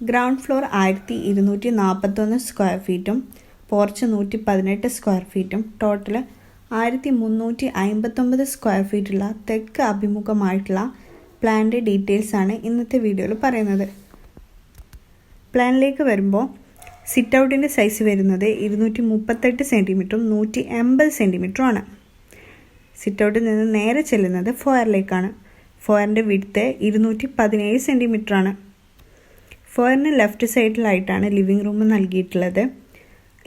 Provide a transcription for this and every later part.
Ground floor 1241 square ഫീറ്റും porch 118 square ഫീറ്റും total 1359 square ഫീറ്റുള്ള തെക്ക് അഭിമുഖമായിട്ടുള്ള പ്ലാനിൻ്റെ ഡീറ്റെയിൽസാണ് ഇന്നത്തെ വീഡിയോയിൽ പറയുന്നത്. പ്ലാനിലേക്ക് വരുമ്പോൾ സിറ്റ് ഔട്ടിൻ്റെ സൈസ് വരുന്നത് 238 സെൻറ്റിമീറ്ററും 180 സെൻറ്റിമീറ്ററുമാണ്. സിറ്റ് ഔട്ടിൽ നിന്ന് നേരെ ചെല്ലുന്നത് ഫോയറിലേക്കാണ്. ഫോയറിൻ്റെ വിഡ്ത്ത് 217 സെൻറ്റിമീറ്ററാണ്. ഫോയറിന് ലെഫ്റ്റ് സൈഡിലായിട്ടാണ് ലിവിങ് റൂം നൽകിയിട്ടുള്ളത്.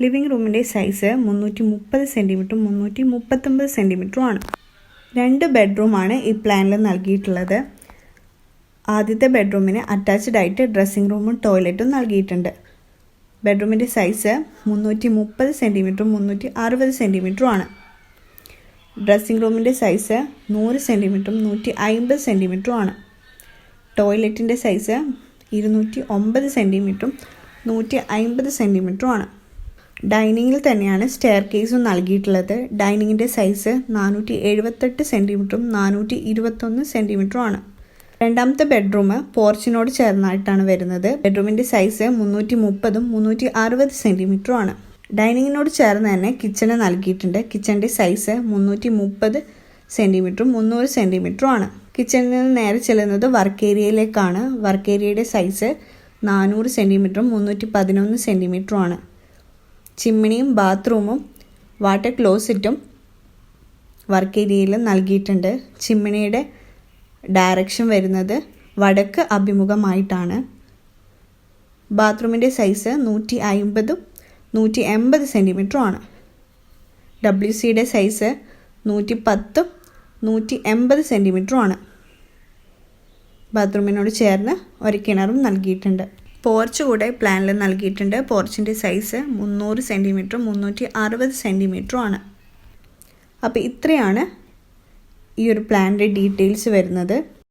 ലിവിങ് റൂമിൻ്റെ സൈസ് 330 സെൻറ്റിമീറ്ററും 339 സെൻറ്റിമീറ്ററുമാണ്. 2 ബെഡ്റൂമാണ് ഈ പ്ലാനിൽ നൽകിയിട്ടുള്ളത്. ആദ്യത്തെ ബെഡ്റൂമിന് അറ്റാച്ച്ഡ് ആയിട്ട് ഡ്രസ്സിംഗ് റൂമും ടോയ്ലറ്റും നൽകിയിട്ടുണ്ട്. ബെഡ്റൂമിൻ്റെ സൈസ് 330 സെൻറ്റിമീറ്ററും 360 സെൻറ്റിമീറ്ററുമാണ്. ഡ്രസ്സിംഗ് റൂമിൻ്റെ സൈസ് 100 സെൻറ്റിമീറ്ററും 150 സെൻറ്റിമീറ്ററുമാണ്. ടോയ്ലറ്റിൻ്റെ സൈസ് 209 സെൻറ്റിമീറ്ററും 150 സെൻറ്റിമീറ്ററുമാണ്. ഡൈനിങ്ങിൽ തന്നെയാണ് സ്റ്റെയർ കേസും നൽകിയിട്ടുള്ളത്. ഡൈനിങ്ങിൻ്റെ സൈസ് 478 സെൻറ്റിമീറ്ററും 421 സെൻറ്റിമീറ്ററുമാണ്. രണ്ടാമത്തെ ബെഡ്റൂം പോർച്ചിനോട് ചേർന്നായിട്ടാണ് വരുന്നത്. ബെഡ്റൂമിൻ്റെ സൈസ് 330ഉം 360 സെൻറ്റിമീറ്ററുമാണ്. ഡൈനിങ്ങിനോട് ചേർന്ന് തന്നെ കിച്ചണ് നൽകിയിട്ടുണ്ട്. കിച്ചണിൻ്റെ സൈസ് 330 സെൻറ്റിമീറ്ററും 300 സെൻറ്റിമീറ്ററുമാണ്. കിച്ചണിൽ നിന്ന് നേരെ ചെല്ലുന്നത് വർക്ക് ഏരിയയിലേക്കാണ്. വർക്ക് ഏരിയയുടെ സൈസ് 400 സെൻറ്റിമീറ്ററും 311 സെൻറ്റിമീറ്ററുമാണ്. ചിമ്മിനിയും ബാത്റൂമും വാട്ടർ ക്ലോസറ്റും വർക്ക് ഏരിയയിൽ നൽകിയിട്ടുണ്ട്. ചിമ്മിനിയുടെ ഡയറക്ഷൻ വരുന്നത് വടക്ക് അഭിമുഖമായിട്ടാണ്. ബാത്റൂമിൻ്റെ സൈസ് 150ഉം 180 സെൻറ്റിമീറ്ററുമാണ്. WCയുടെ സൈസ് 110ഉം 180 സെൻറ്റിമീറ്ററുമാണ്. ബാത്റൂമിനോട് ചേർന്ന് ഒരു കിണറും നൽകിയിട്ടുണ്ട്. പോർച്ച് കൂടെ പ്ലാനിൽ നൽകിയിട്ടുണ്ട്. പോർച്ചിൻ്റെ സൈസ് 300 സെൻറ്റിമീറ്ററും 360 സെൻറ്റിമീറ്ററുമാണ്. അപ്പോൾ ഇത്രയാണ് ഈ ഒരു പ്ലാനിൻ്റെ ഡീറ്റെയിൽസ് വരുന്നത്.